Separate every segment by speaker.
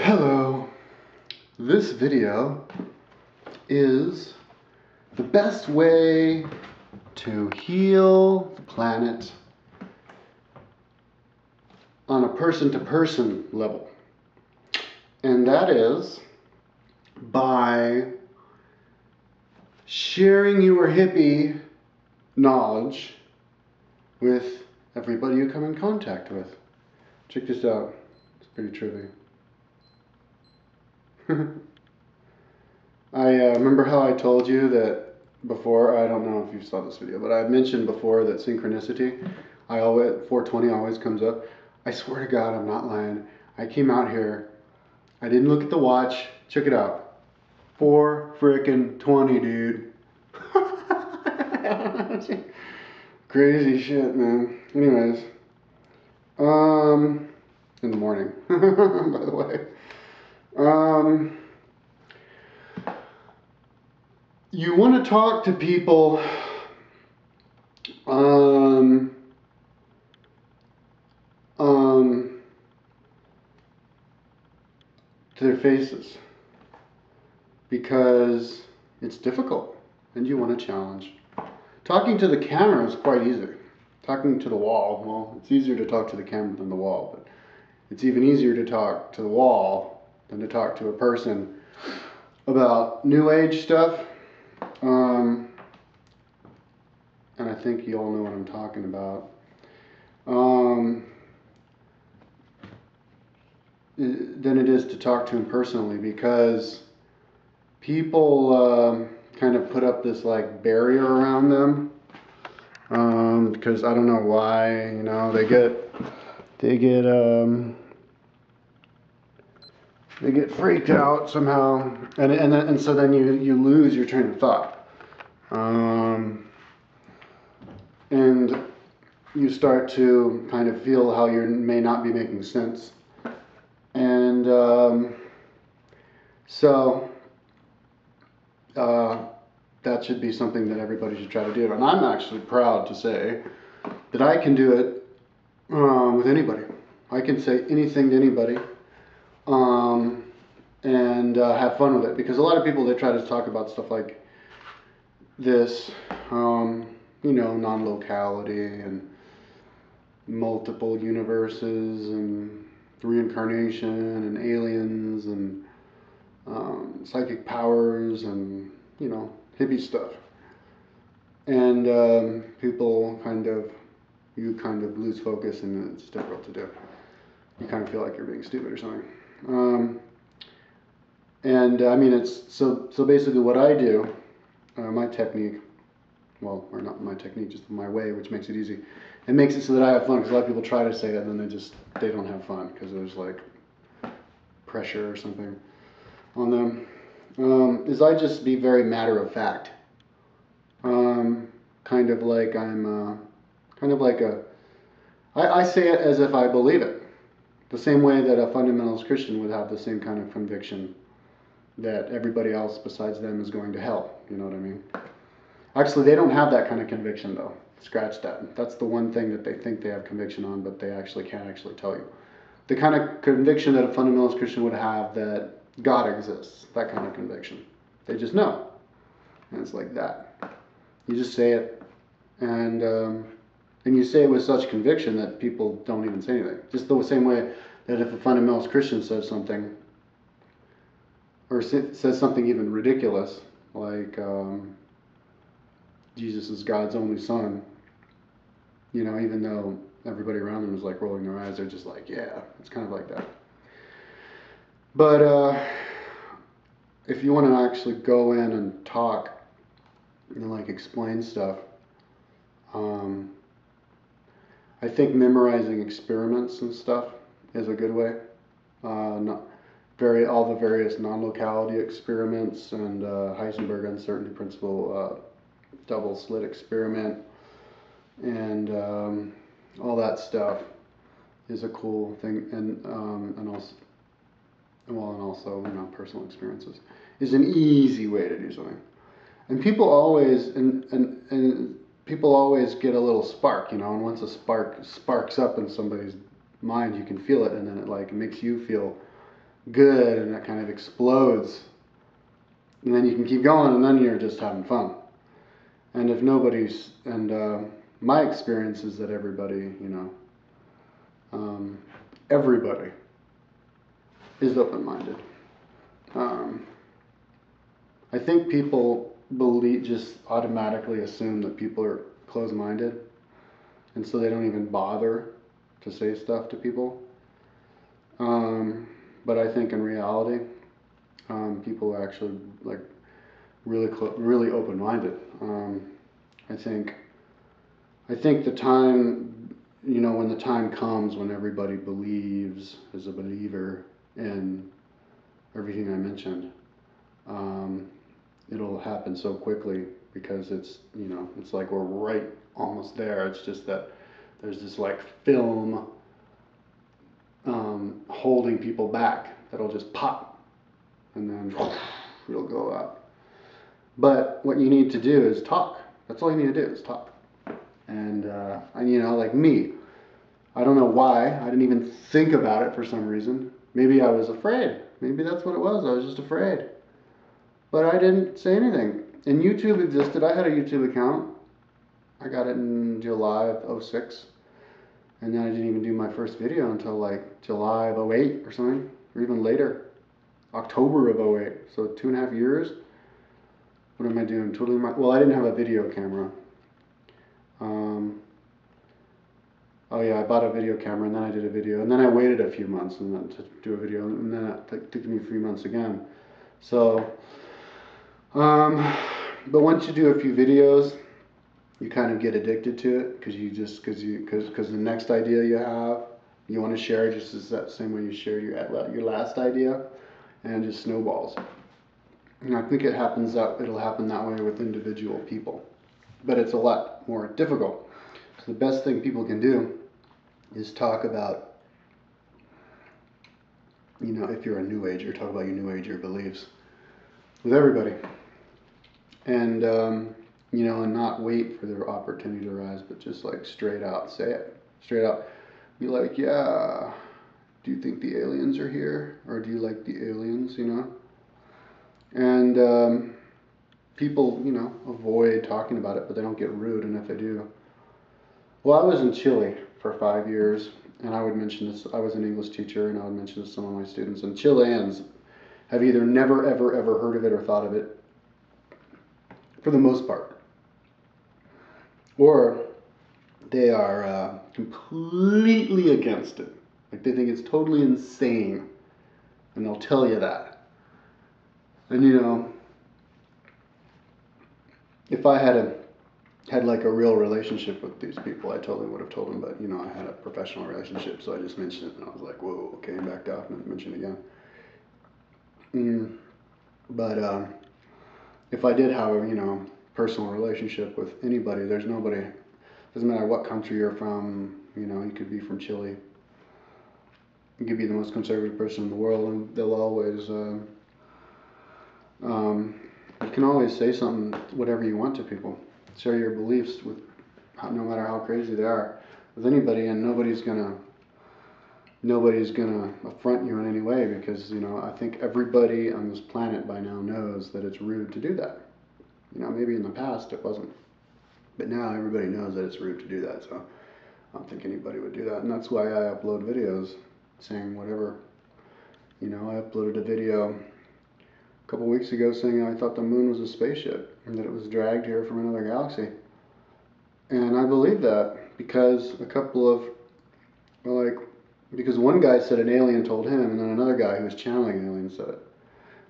Speaker 1: Hello. This video is the best way to heal the planet on a person-to-person level. And that is by sharing your hippie knowledge with everybody you come in contact with. Check this out. It's pretty trippy. I remember how I told you that before, I don't know if you saw this video, but I mentioned before that synchronicity, 420 always comes up. I swear to God, I'm not lying. I came out here, I didn't look at the watch, check it out. 4-frickin-20, dude. Crazy shit, man. Anyways, in the morning, by the way. You want to talk to people to their faces because it's difficult and you want a challenge. Talking to the camera is quite easy. Talking to the wall, well, it's easier to talk to the camera than the wall, but it's even easier to talk to the wall than to talk to a person about New Age stuff. And I think you all know what I'm talking about. Than it is to talk to him personally, because people kind of put up this like barrier around them. Because I don't know why, you know, they get freaked out somehow, and so then you lose your train of thought, and you start to kind of feel how you may not be making sense, and so that should be something that everybody should try to do. And I'm actually proud to say that I can do it with anybody. I can say anything to anybody. And have fun with it, because a lot of people, they try to talk about stuff like this, you know, non-locality and multiple universes and reincarnation and aliens and psychic powers and, you know, hippie stuff. And people you kind of lose focus, and it's difficult to do. You kind of feel like you're being stupid or something. And I mean, it's so basically what I do, my technique, well, or not my technique, just my way, which makes it easy. It makes it so that I have fun, because a lot of people try to say it and then they don't have fun because there's like pressure or something on them. Is I just be very matter of fact. Kind of like I say it as if I believe it. The same way that a fundamentalist Christian would have the same kind of conviction that everybody else besides them is going to hell. You know what I mean? Actually, they don't have that kind of conviction, though. Scratch that. That's the one thing that they think they have conviction on, but they actually can't actually tell you. The kind of conviction that a fundamentalist Christian would have that God exists, that kind of conviction. They just know. And it's like that. You just say it, and you say it with such conviction that people don't even say anything. Just the same way that if a fundamentalist Christian says something, or says something even ridiculous, like Jesus is God's only son, you know, even though everybody around them is like rolling their eyes, they're just like, yeah, it's kind of like that. But if you want to actually go in and talk and like explain stuff, I think memorizing experiments and stuff is a good way. All the various non-locality experiments and Heisenberg uncertainty principle, double slit experiment, and all that stuff is a cool thing. And also, you know, personal experiences is an easy way to do something. And people always people always get a little spark, you know, and once a spark sparks up in somebody's mind, you can feel it, and then it like makes you feel good and it kind of explodes. And then you can keep going and then you're just having fun. And if nobody's, and my experience is that everybody, everybody is open-minded. I think people just automatically assume that people are closed-minded, and so they don't even bother to say stuff to people. But I think in reality, people are actually like really open-minded. I think the time, when the time comes when everybody believes, is a believer in everything I mentioned, it'll happen so quickly because it's like we're right almost there. It's just that there's this like film holding people back that'll just pop and then it'll go out. But what you need to do is talk. That's all you need to do is talk. And like me, I don't know why. I didn't even think about it for some reason. Maybe I was afraid. Maybe that's what it was. I was just afraid. But I didn't say anything. And YouTube existed. I had a YouTube account. I got it in July of '06. And then I didn't even do my first video until like July of '08 or something. Or even later. October of '08. So 2.5 years. What am I doing? Well, I didn't have a video camera. Oh yeah, I bought a video camera and then I did a video. And then I waited a few months and then to do a video. And then it took me 3 months again. So, but once you do a few videos, you kind of get addicted to it because the next idea you have, you want to share just as that same way you shared your last idea, and it just snowballs. And I think it'll happen that way with individual people, but it's a lot more difficult. So the best thing people can do is talk about, if you're a New Ager, talk about your New Ager beliefs with everybody. And, and not wait for their opportunity to arise, but just like straight out say it. Straight out. Be like, yeah, do you think the aliens are here? Or do you like the aliens, And people, avoid talking about it, but they don't get rude, and if they do. Well, I was in Chile for 5 years, and I would mention this. I was an English teacher, and I would mention this to some of my students. And Chileans have either never, ever, ever heard of it or thought of it, for the most part, or they are completely against it. Like they think it's totally insane, and they'll tell you that. And if I had like a real relationship with these people, I totally would have told them. But I had a professional relationship, so I just mentioned it, and I was like, whoa, okay, backed off and mentioned it again. But if I did have a personal relationship with anybody, there's nobody. Doesn't matter what country you're from. You could be from Chile. You could be the most conservative person in the world, and they'll always. You can always say something, whatever you want to people. Share your beliefs with, no matter how crazy they are, with anybody, and nobody's gonna affront you in any way because I think everybody on this planet by now knows that it's rude to do that. Maybe in the past it wasn't, but now everybody knows that it's rude to do that. So I don't think anybody would do that, and that's why I upload videos saying whatever. I uploaded a video a couple weeks ago saying I thought the moon was a spaceship and that it was dragged here from another galaxy. And I believe that because because one guy said an alien told him, and then another guy who was channeling an alien said it.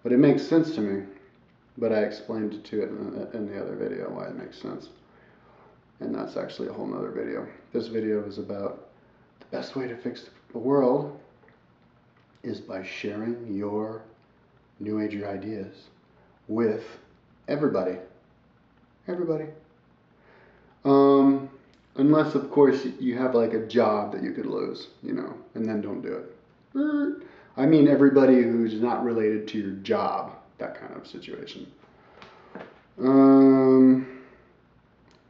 Speaker 1: But it makes sense to me. But I explained it to it in the other video why it makes sense. And that's actually a whole nother video. This video is about the best way to fix the world is by sharing your New Ager ideas with everybody. Everybody. Unless, of course, you have like a job that you could lose, and then don't do it. I mean everybody who's not related to your job, that kind of situation.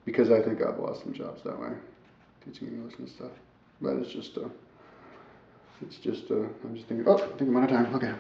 Speaker 1: Because I think I've lost some jobs that way, teaching English and stuff. But it's just It's just, I'm just thinking, oh, I think I'm out of time. Okay.